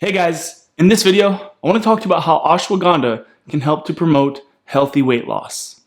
Hey guys, in this video, I want to talk to you about how ashwagandha can help to promote healthy weight loss.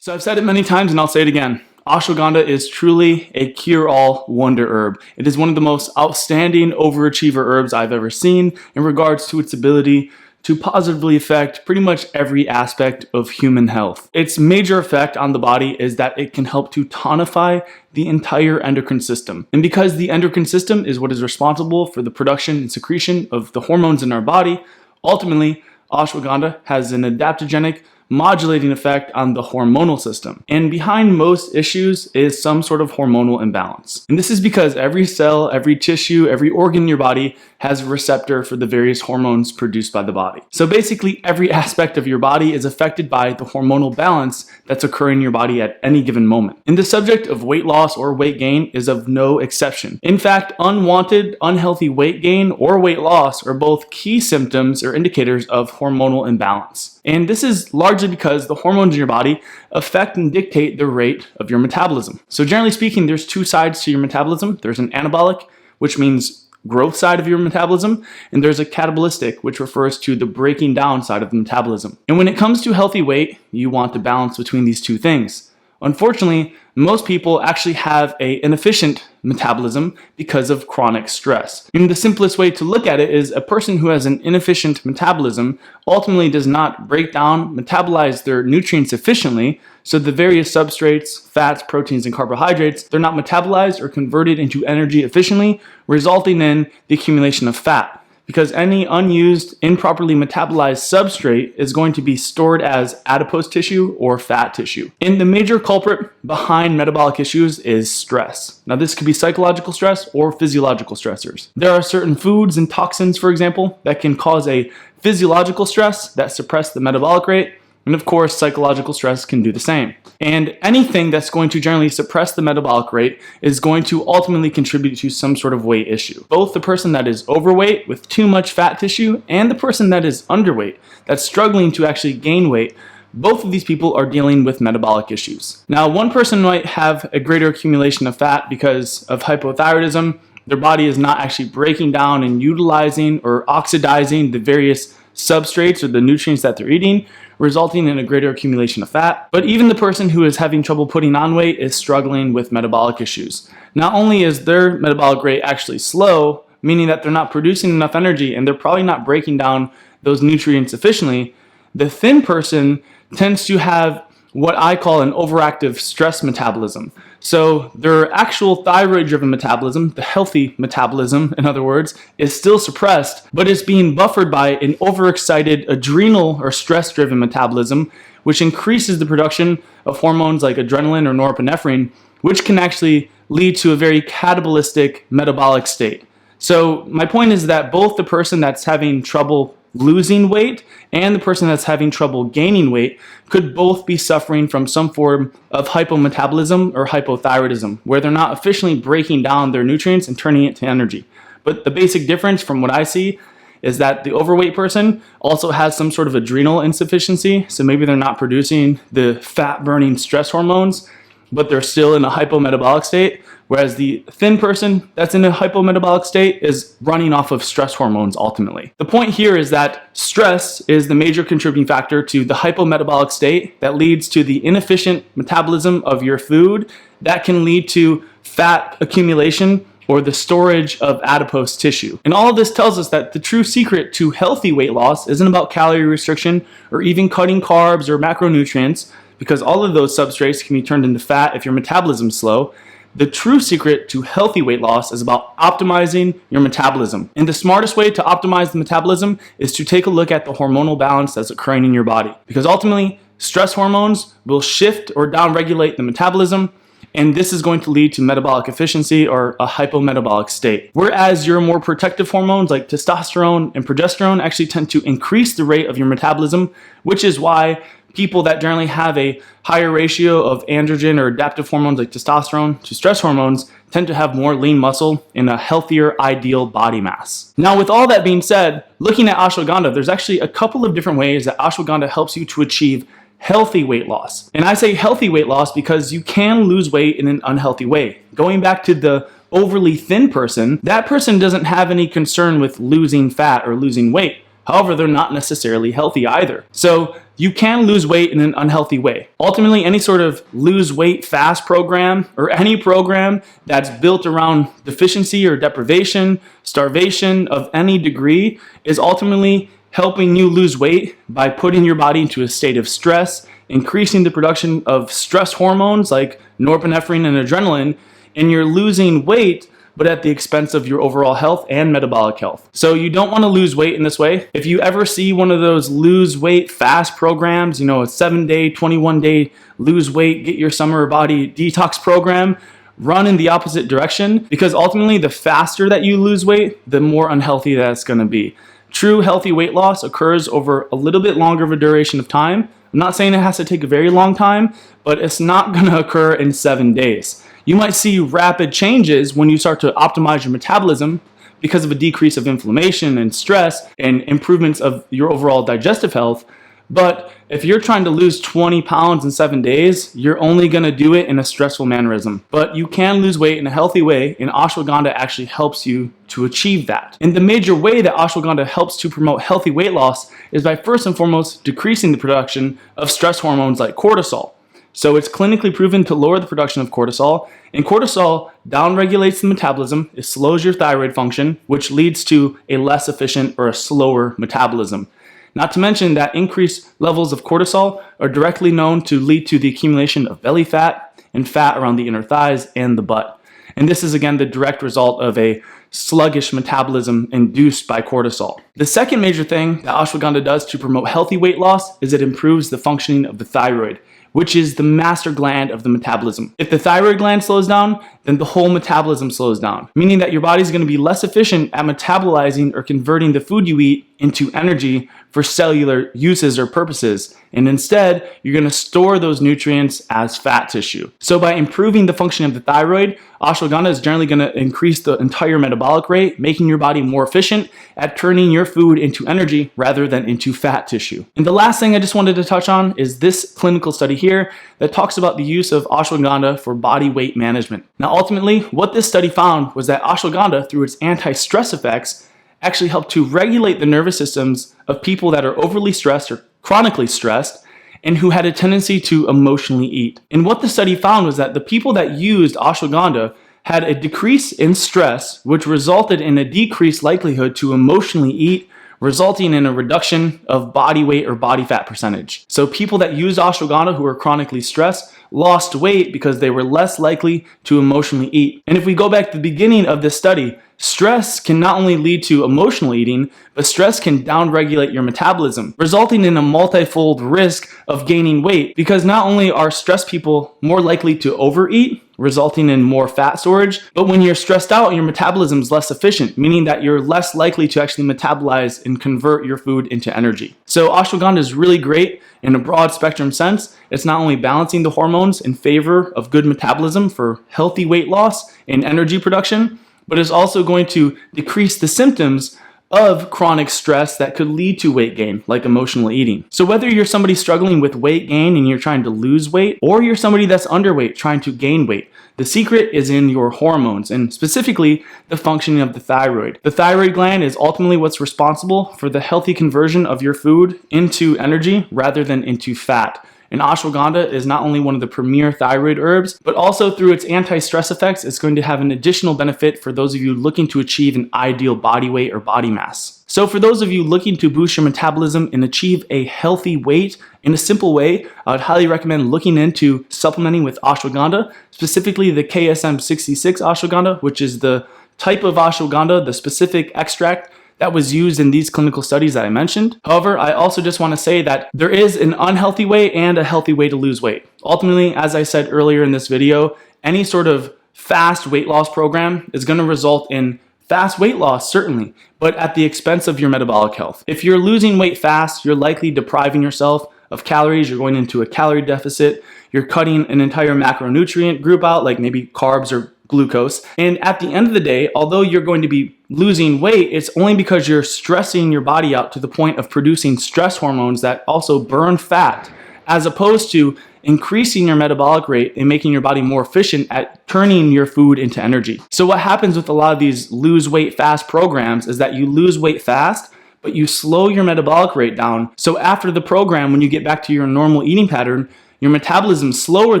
So I've said it many times and I'll say it again. Ashwagandha is truly a cure-all wonder herb. It is one of the most outstanding overachiever herbs I've ever seen in regards to its ability to positively affect pretty much every aspect of human health. Its major effect on the body is that it can help to tonify the entire endocrine system. And because the endocrine system is what is responsible for the production and secretion of the hormones in our body, ultimately, ashwagandha has an adaptogenic modulating effect on the hormonal system. And behind most issues is some sort of hormonal imbalance. And this is because every cell, every tissue, every organ in your body has a receptor for the various hormones produced by the body. So basically every aspect of your body is affected by the hormonal balance that's occurring in your body at any given moment. And the subject of weight loss or weight gain is of no exception. In fact, unwanted, unhealthy weight gain or weight loss are both key symptoms or indicators of hormonal imbalance. And this is largely because the hormones in your body affect and dictate the rate of your metabolism. So generally speaking, there's two sides to your metabolism. There's an anabolic, which means growth side of your metabolism, and there's a catabolistic, which refers to the breaking down side of the metabolism. And when it comes to healthy weight, you want the balance between these two things. Unfortunately, most people actually have an inefficient metabolism because of chronic stress. And the simplest way to look at it is a person who has an inefficient metabolism ultimately does not break down, metabolize their nutrients efficiently, so the various substrates, fats, proteins, and carbohydrates, they're not metabolized or converted into energy efficiently, resulting in the accumulation of fat. Because any unused, improperly metabolized substrate is going to be stored as adipose tissue or fat tissue. And the major culprit behind metabolic issues is stress. Now this could be psychological stress or physiological stressors. There are certain foods and toxins, for example, that can cause a physiological stress that suppress the metabolic rate. And of course, psychological stress can do the same. And anything that's going to generally suppress the metabolic rate is going to ultimately contribute to some sort of weight issue. Both the person that is overweight with too much fat tissue and the person that is underweight, that's struggling to actually gain weight, both of these people are dealing with metabolic issues. Now, one person might have a greater accumulation of fat because of hypothyroidism. Their body is not actually breaking down and utilizing or oxidizing the various substrates or the nutrients that they're eating, resulting in a greater accumulation of fat. But even the person who is having trouble putting on weight is struggling with metabolic issues. Not only is their metabolic rate actually slow, meaning that they're not producing enough energy and they're probably not breaking down those nutrients efficiently, the thin person tends to have what I call an overactive stress metabolism. So their actual thyroid-driven metabolism, the healthy metabolism, in other words, is still suppressed, but is being buffered by an overexcited adrenal or stress-driven metabolism, which increases the production of hormones like adrenaline or norepinephrine, which can actually lead to a very catabolistic metabolic state. So my point is that both the person that's having trouble losing weight and the person that's having trouble gaining weight could both be suffering from some form of hypometabolism or hypothyroidism, where they're not efficiently breaking down their nutrients and turning it to energy. But the basic difference from what I see is that the overweight person also has some sort of adrenal insufficiency, so maybe they're not producing the fat-burning stress hormones, but they're still in a hypometabolic state, whereas the thin person that's in a hypometabolic state is running off of stress hormones ultimately. The point here is that stress is the major contributing factor to the hypometabolic state that leads to the inefficient metabolism of your food that can lead to fat accumulation or the storage of adipose tissue. And all of this tells us that the true secret to healthy weight loss isn't about calorie restriction or even cutting carbs or macronutrients, because all of those substrates can be turned into fat if your metabolism is slow. The true secret to healthy weight loss is about optimizing your metabolism. And the smartest way to optimize the metabolism is to take a look at the hormonal balance that's occurring in your body. Because ultimately, stress hormones will shift or downregulate the metabolism, and this is going to lead to metabolic efficiency or a hypometabolic state. Whereas your more protective hormones like testosterone and progesterone actually tend to increase the rate of your metabolism, which is why people that generally have a higher ratio of androgen or adaptive hormones like testosterone to stress hormones tend to have more lean muscle and a healthier ideal body mass. Now, with all that being said, looking at ashwagandha, there's actually a couple of different ways that ashwagandha helps you to achieve healthy weight loss. And I say healthy weight loss because you can lose weight in an unhealthy way. Going back to the overly thin person, that person doesn't have any concern with losing fat or losing weight. However, they're not necessarily healthy either. So you can lose weight in an unhealthy way. Ultimately, any sort of lose weight fast program or any program that's built around deficiency or deprivation, starvation of any degree is ultimately helping you lose weight by putting your body into a state of stress, increasing the production of stress hormones like norepinephrine and adrenaline, and you're losing weight but at the expense of your overall health and metabolic health. So you don't want to lose weight in this way. If you ever see one of those lose weight fast programs, a 7-day, 21-day lose weight, get your summer body detox program, run in the opposite direction, because ultimately the faster that you lose weight, the more unhealthy that's going to be. True healthy weight loss occurs over a little bit longer of a duration of time. I'm not saying it has to take a very long time, but it's not going to occur in 7 days. You might see rapid changes when you start to optimize your metabolism because of a decrease of inflammation and stress and improvements of your overall digestive health. But if you're trying to lose 20 pounds in 7 days, you're only going to do it in a stressful mannerism. But you can lose weight in a healthy way, and ashwagandha actually helps you to achieve that. And the major way that ashwagandha helps to promote healthy weight loss is by first and foremost decreasing the production of stress hormones like cortisol. So it's clinically proven to lower the production of cortisol, and cortisol downregulates the metabolism, it slows your thyroid function, which leads to a less efficient or a slower metabolism. Not to mention that increased levels of cortisol are directly known to lead to the accumulation of belly fat and fat around the inner thighs and the butt. And this is again the direct result of a sluggish metabolism induced by cortisol. The second major thing that ashwagandha does to promote healthy weight loss is it improves the functioning of the thyroid, which is the master gland of the metabolism. If the thyroid gland slows down, then the whole metabolism slows down, meaning that your body's going to be less efficient at metabolizing or converting the food you eat into energy for cellular uses or purposes. And instead, you're going to store those nutrients as fat tissue. So by improving the function of the thyroid, ashwagandha is generally going to increase the entire metabolic rate, making your body more efficient at turning your food into energy rather than into fat tissue. And the last thing I just wanted to touch on is this clinical study here that talks about the use of ashwagandha for body weight management. Now, ultimately, what this study found was that ashwagandha, through its anti-stress effects, actually helped to regulate the nervous systems of people that are overly stressed or chronically stressed and who had a tendency to emotionally eat. And what the study found was that the people that used ashwagandha had a decrease in stress, which resulted in a decreased likelihood to emotionally eat, resulting in a reduction of body weight or body fat percentage. So people that used ashwagandha who were chronically stressed lost weight because they were less likely to emotionally eat. And if we go back to the beginning of this study, stress can not only lead to emotional eating, but stress can downregulate your metabolism, resulting in a multifold risk of gaining weight, because not only are stressed people more likely to overeat, resulting in more fat storage, but when you're stressed out, your metabolism is less efficient, meaning that you're less likely to actually metabolize and convert your food into energy. So ashwagandha is really great in a broad spectrum sense. It's not only balancing the hormones in favor of good metabolism for healthy weight loss and energy production, but is also going to decrease the symptoms of chronic stress that could lead to weight gain, like emotional eating. So whether you're somebody struggling with weight gain and you're trying to lose weight, or you're somebody that's underweight trying to gain weight, the secret is in your hormones, and specifically the functioning of the thyroid. The thyroid gland is ultimately what's responsible for the healthy conversion of your food into energy rather than into fat. And ashwagandha is not only one of the premier thyroid herbs, but also through its anti-stress effects, it's going to have an additional benefit for those of you looking to achieve an ideal body weight or body mass. So for those of you looking to boost your metabolism and achieve a healthy weight in a simple way, I would highly recommend looking into supplementing with ashwagandha, specifically the KSM 66 ashwagandha, which is the type of ashwagandha, the specific extract that was used in these clinical studies that I mentioned. However, I also just want to say that there is an unhealthy way and a healthy way to lose weight. Ultimately, as I said earlier in this video, any sort of fast weight loss program is going to result in fast weight loss, certainly, but at the expense of your metabolic health. If you're losing weight fast, you're likely depriving yourself of calories. You're going into a calorie deficit. You're cutting an entire macronutrient group out, like maybe carbs or glucose. And at the end of the day, although you're going to be losing weight, it's only because you're stressing your body out to the point of producing stress hormones that also burn fat, as opposed to increasing your metabolic rate and making your body more efficient at turning your food into energy. So what happens with a lot of these lose weight fast programs is that you lose weight fast, but you slow your metabolic rate down. So after the program, when you get back to your normal eating pattern, your metabolism is slower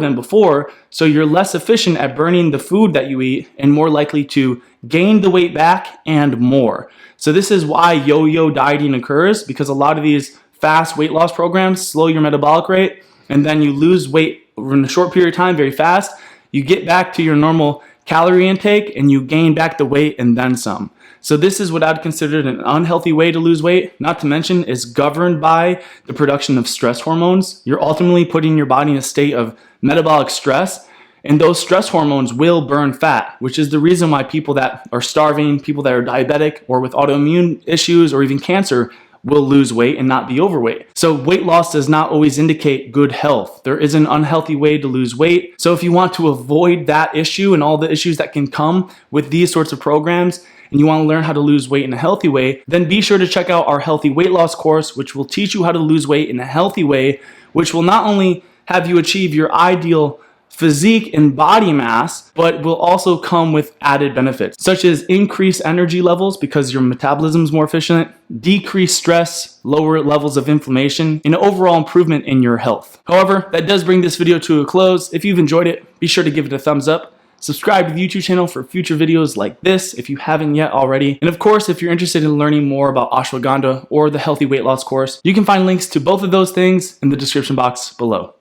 than before, so you're less efficient at burning the food that you eat and more likely to gain the weight back and more. So this is why yo-yo dieting occurs, because a lot of these fast weight loss programs slow your metabolic rate, and then you lose weight in a short period of time very fast. You get back to your normal calorie intake and you gain back the weight and then some. So this is what I'd consider an unhealthy way to lose weight, not to mention is governed by the production of stress hormones. You're ultimately putting your body in a state of metabolic stress, and those stress hormones will burn fat, which is the reason why people that are starving, people that are diabetic or with autoimmune issues or even cancer will lose weight and not be overweight. So weight loss does not always indicate good health. There is an unhealthy way to lose weight. So if you want to avoid that issue and all the issues that can come with these sorts of programs, and you want to learn how to lose weight in a healthy way, then be sure to check out our healthy weight loss course, which will teach you how to lose weight in a healthy way, which will not only have you achieve your ideal physique and body mass, but will also come with added benefits, such as increased energy levels because your metabolism is more efficient, decreased stress, lower levels of inflammation, and overall improvement in your health. However, that does bring this video to a close. If you've enjoyed it, be sure to give it a thumbs up. Subscribe to the YouTube channel for future videos like this if you haven't yet already. And of course, if you're interested in learning more about ashwagandha or the healthy weight loss course, you can find links to both of those things in the description box below.